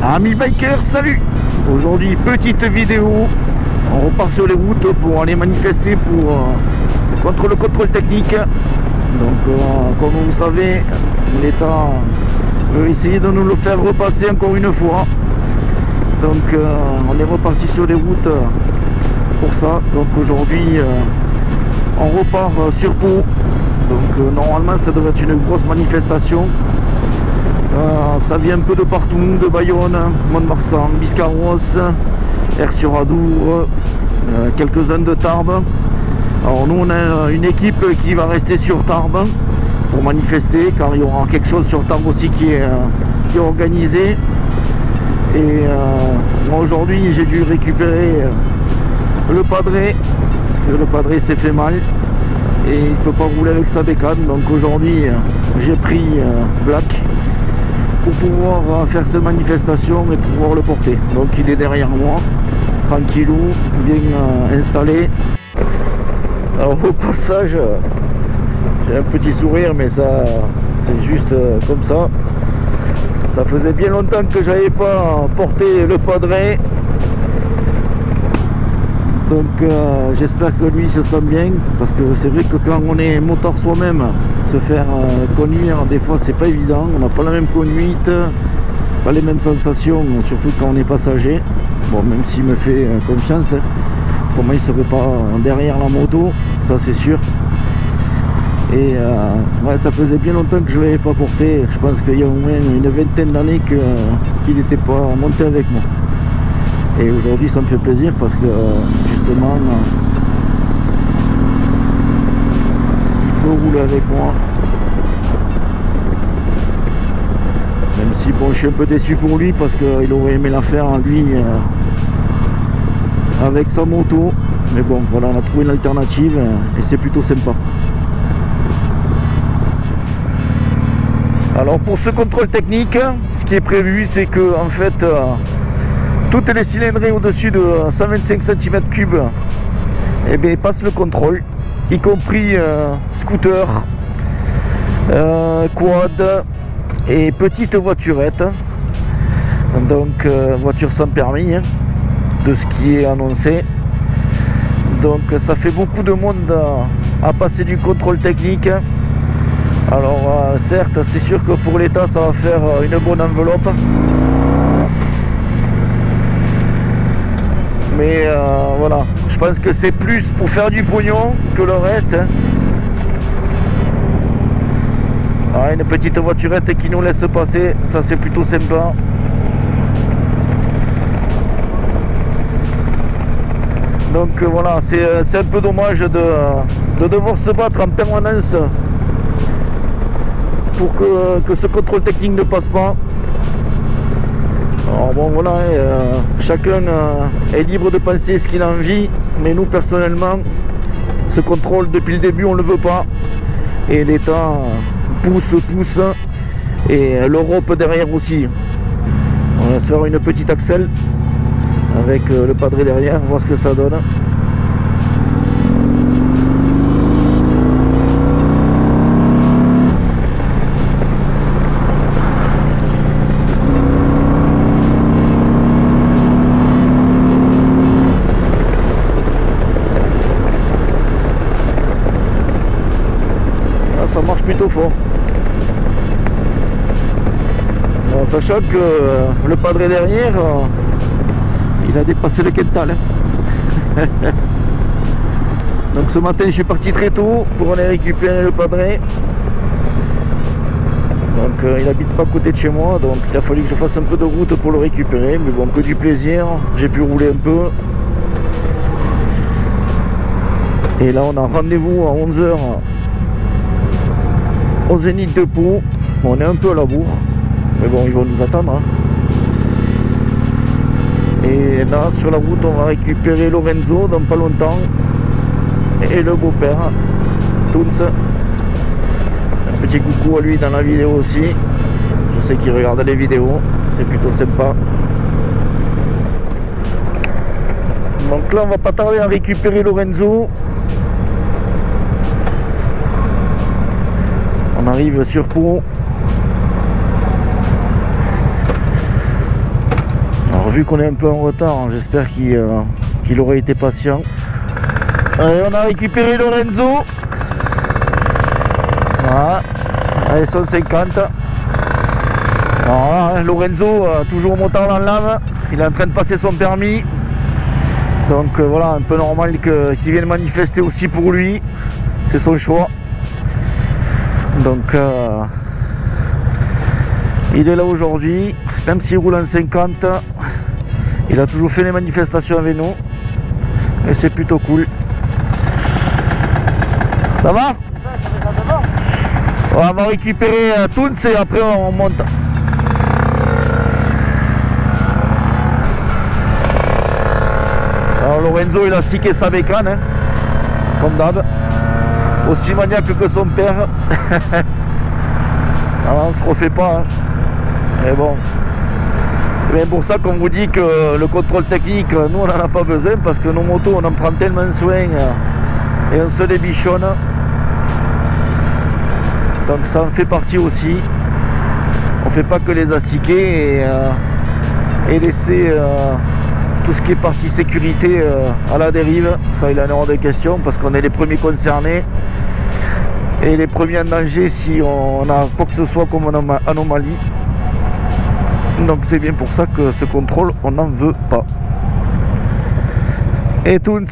Amis bikers, salut! Aujourd'hui, petite vidéo. On repart sur les routes pour aller manifester contre le contrôle technique. Donc, comme vous savez, l'État veut essayer de nous le faire repasser encore une fois. Donc, on est reparti sur les routes pour ça. Donc, aujourd'hui, on repart sur Pau. Donc, normalement, ça devrait être une grosse manifestation. Ça vient un peu de partout, de Bayonne, Mont-de-Marsan, Biscarrosse, Aire-sur-Adour, quelques-uns de Tarbes. Alors nous on a une équipe qui va rester sur Tarbes pour manifester, car il y aura quelque chose sur Tarbes aussi qui est organisé. Et moi aujourd'hui j'ai dû récupérer le padré, parce que le padré s'est fait mal et il ne peut pas rouler avec sa bécane. Donc aujourd'hui j'ai pris Black pour pouvoir faire cette manifestation et pouvoir le porter. Donc il est derrière moi, tranquillou, bien installé. Alors au passage, j'ai un petit sourire, mais ça c'est juste comme ça. Ça faisait bien longtemps que j'avais pas porté le padré. Donc j'espère que lui se sent bien, parce que c'est vrai que quand on est motard soi-même, se faire conduire, des fois c'est pas évident, on n'a pas la même conduite, pas les mêmes sensations, surtout quand on est passager. Bon, même s'il me fait confiance, comment il serait pas derrière la moto, ça c'est sûr. Et ouais, ça faisait bien longtemps que je l'avais pas porté. Je pense qu'il y a au moins une vingtaine d'années qu'il n'était pas monté avec moi. Et aujourd'hui ça me fait plaisir parce que justement il peut rouler avec moi. Même si bon, je suis un peu déçu pour lui parce qu'il aurait aimé la faire lui avec sa moto. Mais bon, voilà, on a trouvé une alternative et c'est plutôt sympa. Alors pour ce contrôle technique, ce qui est prévu, c'est que en fait toutes les cylindrées au-dessus de 125 cm3 eh bien, passent le contrôle, y compris scooter, quad et petite voiturette. Donc voiture sans permis, hein, de ce qui est annoncé. Donc ça fait beaucoup de monde à passer du contrôle technique. Alors certes, c'est sûr que pour l'État ça va faire une bonne enveloppe. Mais voilà, je pense que c'est plus pour faire du pognon que le reste. Hein. Ah, une petite voiturette qui nous laisse passer, ça c'est plutôt sympa. Donc voilà, c'est un peu dommage de devoir se battre en permanence pour que ce contrôle technique ne passe pas. Alors bon voilà, chacun est libre de penser ce qu'il a envie, mais nous personnellement, ce contrôle depuis le début on ne le veut pas. Et l'État pousse, et l'Europe derrière aussi. On va se faire une petite axelle avec le padré derrière, voir ce que ça donne. Ça marche plutôt fort. En sachant que le padré derrière, il a dépassé le quintal. Hein. Donc ce matin je suis parti très tôt pour aller récupérer le padré. Donc il habite pas à côté de chez moi, donc il a fallu que je fasse un peu de route pour le récupérer. Mais bon, que du plaisir, j'ai pu rouler un peu. Et là on a rendez-vous à 11 h au Zénith de Pau. On est un peu à la bourre, mais bon, ils vont nous attendre. Hein. Et là, sur la route, on va récupérer Lorenzo dans pas longtemps. Et le beau-père, Toons. Un petit coucou à lui dans la vidéo aussi. Je sais qu'il regarde les vidéos, c'est plutôt sympa. Donc là, on va pas tarder à récupérer Lorenzo. On arrive sur Pau. Alors, vu qu'on est un peu en retard, j'espère qu'il aurait été patient. Allez, on a récupéré Lorenzo. Voilà. Allez, 150. Voilà, Lorenzo, toujours motard dans l'âme. Il est en train de passer son permis. Donc voilà, un peu normal qu'il vienne manifester aussi pour lui. C'est son choix. Donc il est là aujourd'hui. Même s'il roule en 50, il a toujours fait les manifestations avec nous. Et c'est plutôt cool. Ça va? On va récupérer Toons et après on monte. Alors Lorenzo il a stické sa bécane, hein, comme d'hab. Aussi maniaque que son père. Alors on se refait pas. Hein. Mais bon. C'est bien pour ça qu'on vous dit que le contrôle technique, nous on n'en a pas besoin parce que nos motos on en prend tellement soin et on se débichonne. Donc ça en fait partie aussi. On fait pas que les astiquer et laisser tout ce qui est partie sécurité à la dérive. Ça il en est hors de question parce qu'on est les premiers concernés et les premiers en danger si on a quoi que ce soit comme une anomalie. Donc c'est bien pour ça que ce contrôle on n'en veut pas. Et Toons,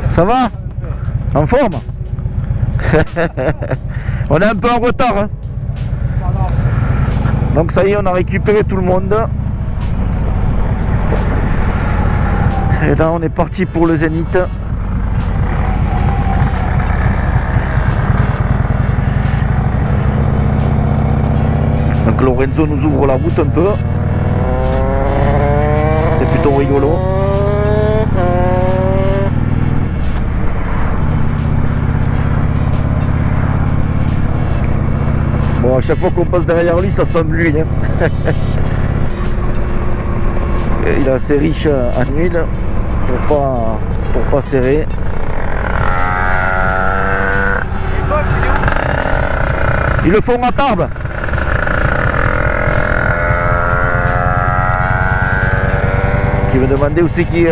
ça va? En forme? On est un peu en retard, hein. Donc ça y est, on a récupéré tout le monde. Et là on est parti pour le Zénith. Donc Lorenzo nous ouvre la route un peu. C'est plutôt rigolo. Bon, à chaque fois qu'on passe derrière lui, ça semble l'huile. Hein. Il est assez riche en huile pour pas serrer. Ils le font à Tarbes. Qui me demandait aussi qui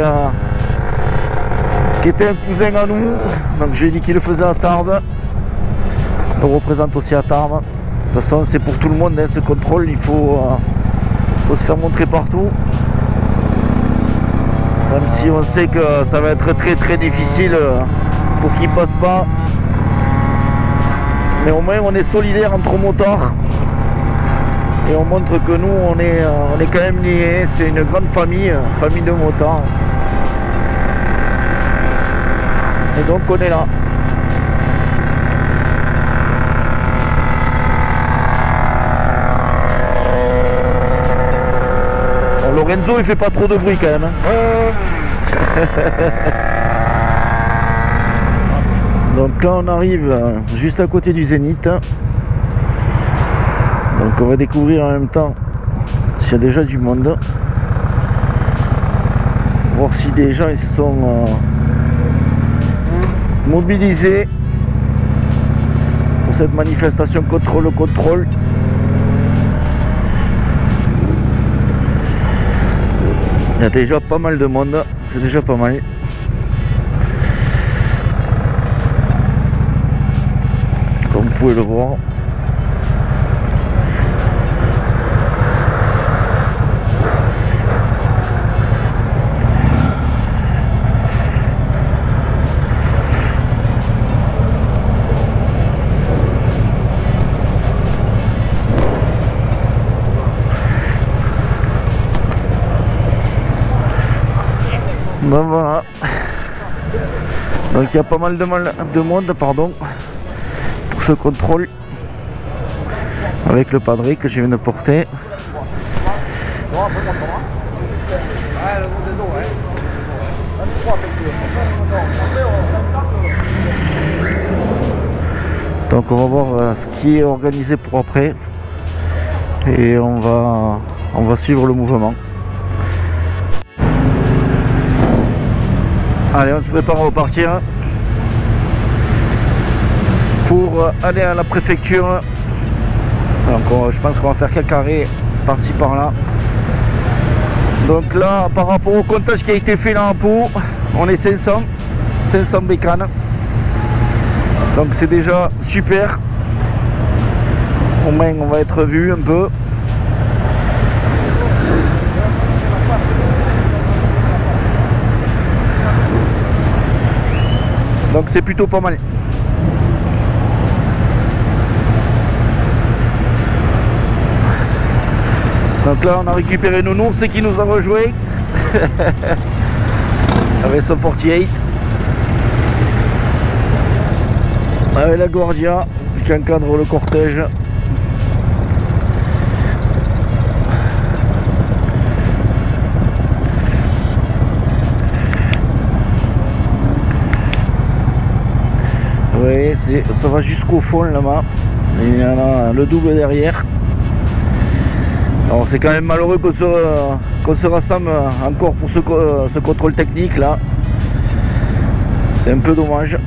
était un cousin à nous. Donc j'ai dit qu'il le faisait à Tarbes. On le représente aussi à Tarbes. De toute façon c'est pour tout le monde hein, ce contrôle, il faut se faire montrer partout. Même si on sait que ça va être très très difficile pour qu'ils passent pas. Mais au moins on est solidaires entre motards. Et on montre que nous on est quand même liés, c'est une grande famille de motards. Et donc on est là. Lorenzo il fait pas trop de bruit quand même. Hein. Donc là on arrive juste à côté du Zénith. Donc on va découvrir en même temps s'il y a déjà du monde. Voir si des gens ils se sont mobilisés pour cette manifestation contre le contrôle. Il y a déjà pas mal de monde, c'est déjà pas mal. Comme vous pouvez le voir. Ben voilà. Donc il y a pas mal de monde pardon, pour ce contrôle avec le padré que je viens de porter. Donc on va voir ce qui est organisé pour après et on va suivre le mouvement. Allez, on se prépare à repartir pour aller à la préfecture. Donc je pense qu'on va faire quelques arrêts par-ci par-là Donc là, par rapport au comptage qui a été fait là en pot, on est 500 bécanes. Donc c'est déjà super. Au moins on va être vu un peu. Donc c'est plutôt pas mal. Donc là on a récupéré Nounours qui nous a rejoint avec son 48 avec la Guardia qui encadre le cortège. Oui, ça va jusqu'au fond là-bas. Il y en a le double derrière. Alors c'est quand même malheureux qu'on se rassemble encore pour ce contrôle technique là. C'est un peu dommage.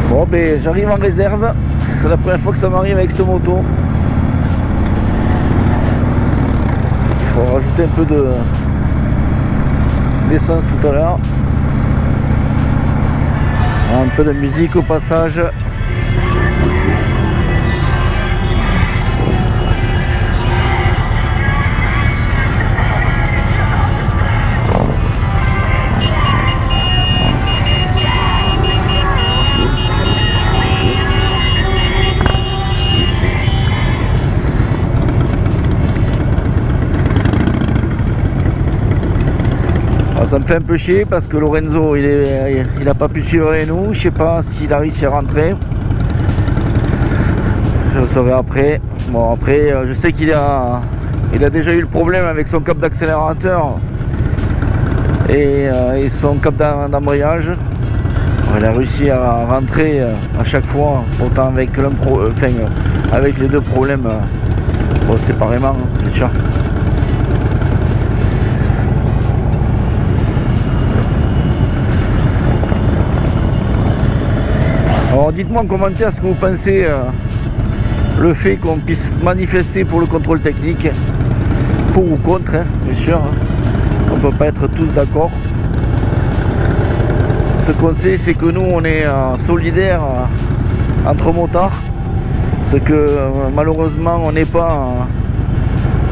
Bon ben j'arrive en réserve. C'est la première fois que ça m'arrive avec cette moto. Il faut rajouter un peu d'essence tout à l'heure. Un peu de musique au passage. Ça me fait un peu chier parce que Lorenzo il a pas pu suivre avec nous. Je sais pas s'il a réussi à rentrer. Je le saurai après. Bon après je sais qu'il a déjà eu le problème avec son câble d'accélérateur et son câble d'embrayage. Il a réussi à rentrer à chaque fois, autant avec avec les deux problèmes bon, séparément bien sûr. Alors dites-moi en commentaire ce que vous pensez le fait qu'on puisse manifester pour le contrôle technique, pour ou contre, hein, bien sûr. On ne peut pas être tous d'accord. Ce qu'on sait, c'est que nous on est solidaires entre motards, ce que malheureusement on n'est pas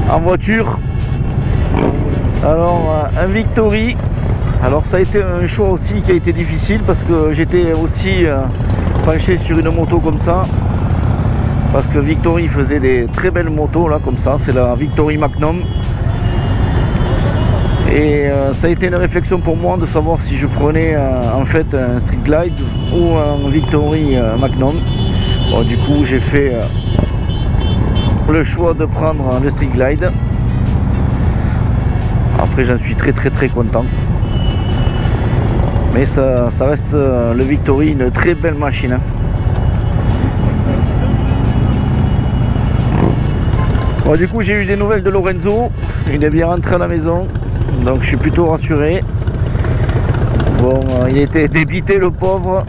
en voiture. Alors un Victory, alors ça a été un choix aussi qui a été difficile parce que j'étais aussi penché sur une moto comme ça, parce que Victory faisait des très belles motos là comme ça, c'est la Victory Magnum, et ça a été une réflexion pour moi de savoir si je prenais en fait un Street Glide ou un Victory Magnum. Bon, du coup j'ai fait le choix de prendre le Street Glide. Après j'en suis très content. Mais ça reste le Victory, une très belle machine. Bon, du coup j'ai eu des nouvelles de Lorenzo. Il est bien rentré à la maison. Donc je suis plutôt rassuré. Bon, il était dépité le pauvre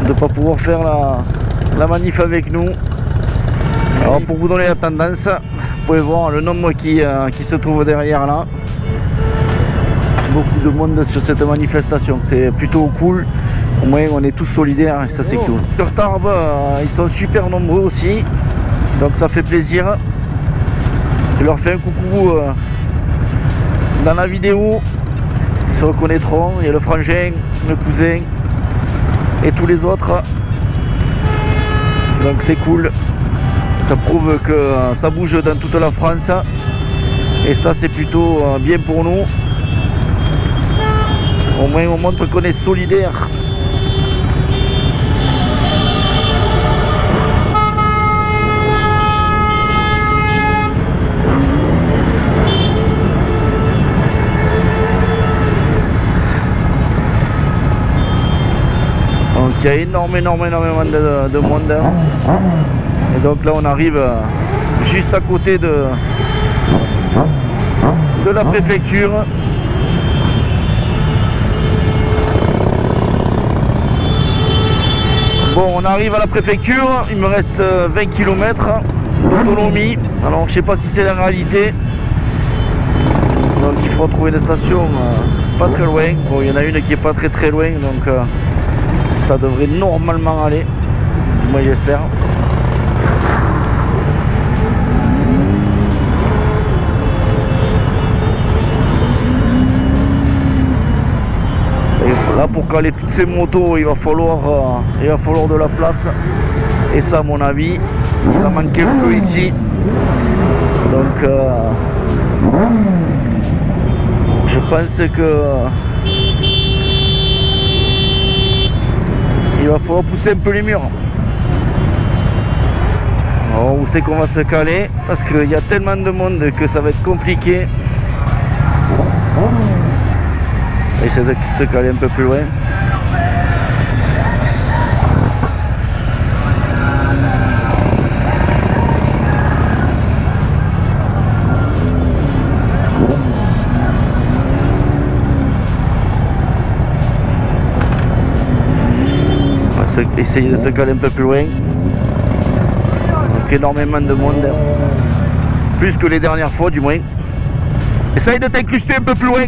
de ne pas pouvoir faire la manif avec nous. Alors pour vous donner la tendance, vous pouvez voir le nombre qui se trouve derrière là. Beaucoup de monde sur cette manifestation, c'est plutôt cool. Au moins on est tous solidaires et ça c'est cool. Sur Tarbes, ils sont super nombreux aussi, donc ça fait plaisir. Je leur fais un coucou dans la vidéo, ils se reconnaîtront. Il y a le frangin, le cousin et tous les autres, donc c'est cool. Ça prouve que ça bouge dans toute la France et ça c'est plutôt bien pour nous. Au moins on montre qu'on est solidaire. Donc il y a énormément de monde. Et donc là on arrive juste à côté de la préfecture. Bon, on arrive à la préfecture, il me reste 20 km d'autonomie. Alors je sais pas si c'est la réalité. Donc il faudra trouver une station pas très loin. Bon, il y en a une qui est pas très loin, donc ça devrait normalement aller. Moi j'espère. Là, pour caler toutes ces motos, il va falloir de la place. Et ça, à mon avis, il va manquer un peu ici. Donc, je pense que il va falloir pousser un peu les murs. Alors, où c'est qu'on va se caler? Parce qu'il y a tellement de monde que ça va être compliqué. Essayer de se caler un peu plus loin. On va essayer de se caler un peu plus loin. Donc énormément de monde. Plus que les dernières fois du moins. Essaye de t'incruster un peu plus loin.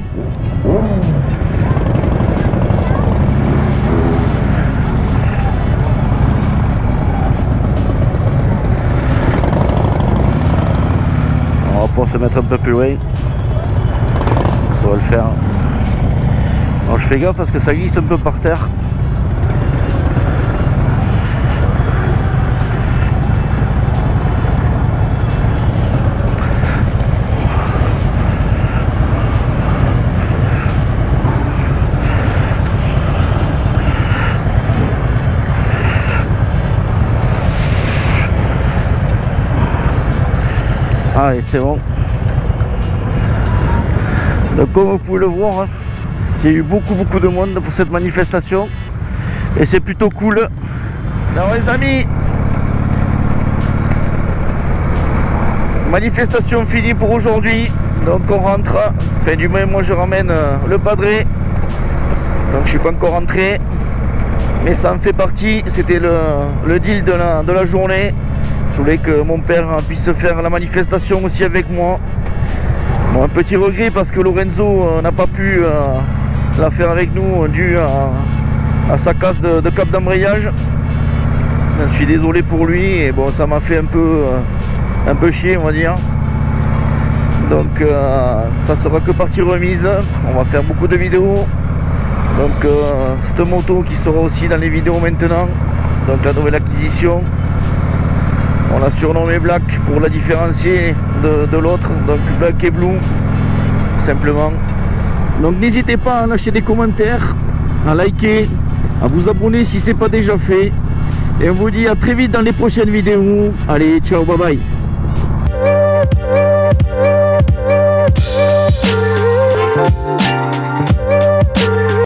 On va pouvoir se mettre un peu plus loin. Ça va le faire. Alors je fais gaffe parce que ça glisse un peu par terre. Allez, c'est bon. Donc comme vous pouvez le voir, il y a eu beaucoup de monde pour cette manifestation. Et c'est plutôt cool. Alors les amis, manifestation finie pour aujourd'hui. Donc on rentre. Enfin du moins moi je ramène le padré. Donc je suis pas encore rentré. Mais ça en fait partie. C'était le deal de la journée. Je voulais que mon père puisse faire la manifestation aussi avec moi. Bon, un petit regret parce que Lorenzo n'a pas pu la faire avec nous dû à sa casse de cap d'embrayage. Je suis désolé pour lui et bon, ça m'a fait un peu chier, on va dire. Donc ça sera que partie remise. On va faire beaucoup de vidéos. Donc cette moto qui sera aussi dans les vidéos maintenant. Donc la nouvelle acquisition. On l'a surnommé Black pour la différencier de l'autre, donc Black et Blue, simplement. Donc n'hésitez pas à lâcher des commentaires, à liker, à vous abonner si ce n'est pas déjà fait. Et on vous dit à très vite dans les prochaines vidéos. Allez, ciao, bye bye.